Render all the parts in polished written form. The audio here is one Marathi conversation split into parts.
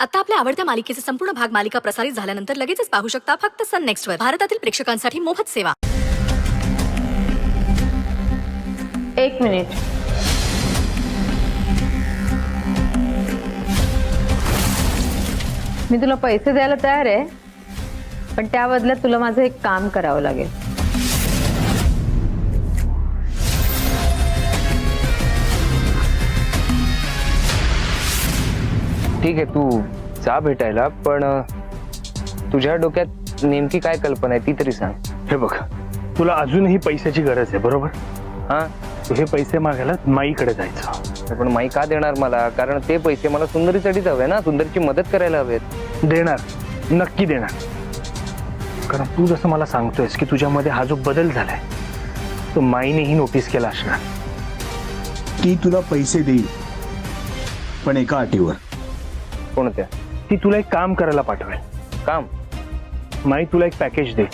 आता आपल्या आवडत्या मालिकेचे संपूर्ण भाग मालिका प्रसारित झाल्यानंतर लगेचच पाहू शकता फक्त सन नेक्स्ट वर. भारतातील प्रेक्षकांसाठी मोफत सेवा. 1 मिनिट. मी तुला पैसे द्यायला तयार आहे, पण त्या बदल्यात तुला माझं एक काम करावं लागेल. ठीक आहे, तू जा भेटायला, पण तुझ्या डोक्यात नेमकी काय कल्पना आहे ती तरी सांग. हे बघ, तुला अजूनही पैशाची गरज आहे बरोबर. हा, तू हे पैसे मागायला माईकडे जायचं. पण माई का देणार मला? कारण ते पैसे मला सुंदरीसाठीच हवे ना, सुंदरीची मदत करायला हवेत. देणार, नक्की देणार. कारण तू जसं मला सांगतोयस की तुझ्यामध्ये हा जो बदल झालाय तो माईनेही नोटीस केला असणार. की तुला पैसे देईल, पण एका अटीवर. कोणत्या? ती तुला एक काम करायला पाठवेल. काम? माई तुला एक पॅकेज दे.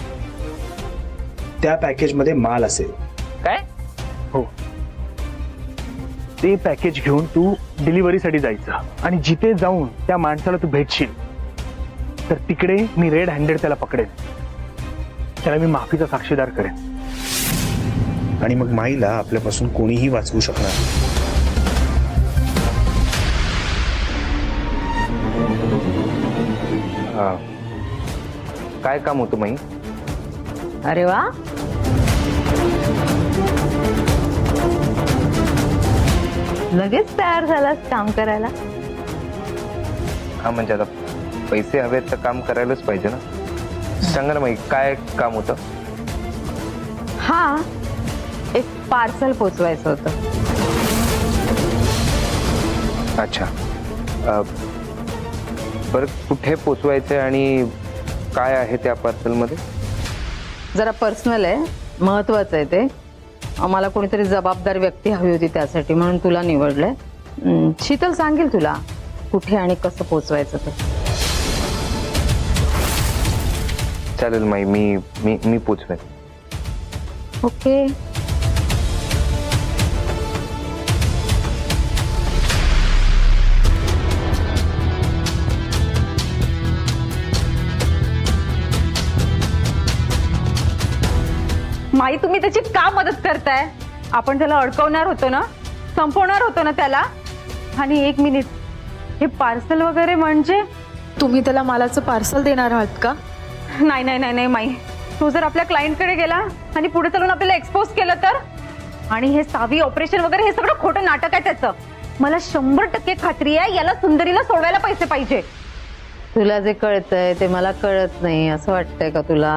त्या पॅकेजमध्ये माल असेल. काय? हो, ते पॅकेज घेऊन तू डिलिव्हरीसाठी जायचं आणि जिथे जाऊन त्या माणसाला तू भेटशील तर तिकडे मी रेड हँडेड त्याला पकडेन. त्याला मी माफीचा साक्षीदार करेन. आणि मग माईला आपल्यापासून कोणीही वाचवू शकणार नाही. काय काम होतं माई? अरे वा, लगेच तयार झालास काम करायला. हा, म्हणजे आता पैसे हवेत तर काम करायलाच पाहिजे ना. सांगा ना माई, काय काम होतं? हा, एक पार्सल पोचवायचं होतं. अच्छा, बरं, कुठे पोचवायचं आणि काय आहे त्या पार्सलमध्ये? जरा पर्सनल आहे, महत्वाचं आहे ते. आम्हाला कोणीतरी जबाबदार व्यक्ती हवी होती त्यासाठी, म्हणून तुला निवडलंय. शीतल सांगेल तुला कुठे आणि कसं पोचवायचं ते. चालेल माई, मी मी मी पोचवेन. ओके. माई, तुम्ही त्याची का मदत करताय? आपण त्याला अडकवणार होतो ना, संपवणार होतो ना त्याला. आणि 1 मिनिट, हे पार्सल वगैरे म्हणजे? तुम्ही त्याला मालाचं पार्सल देणार आहात का? नाही नाही नाही नाही माई, तो जर आपल्या क्लायंटकडे गेला आणि पुढे चालून आपल्याला एक्सपोज केलं तर? आणि हे सावी ऑपरेशन वगैरे हे सगळं खोटं नाटक आहे त्याचं. मला 100% खात्री आहे, याला सुंदरीला सोडवायला पैसे पाहिजे. तुला जे कळतंय ते मला कळत नाही असं वाटतंय का तुला?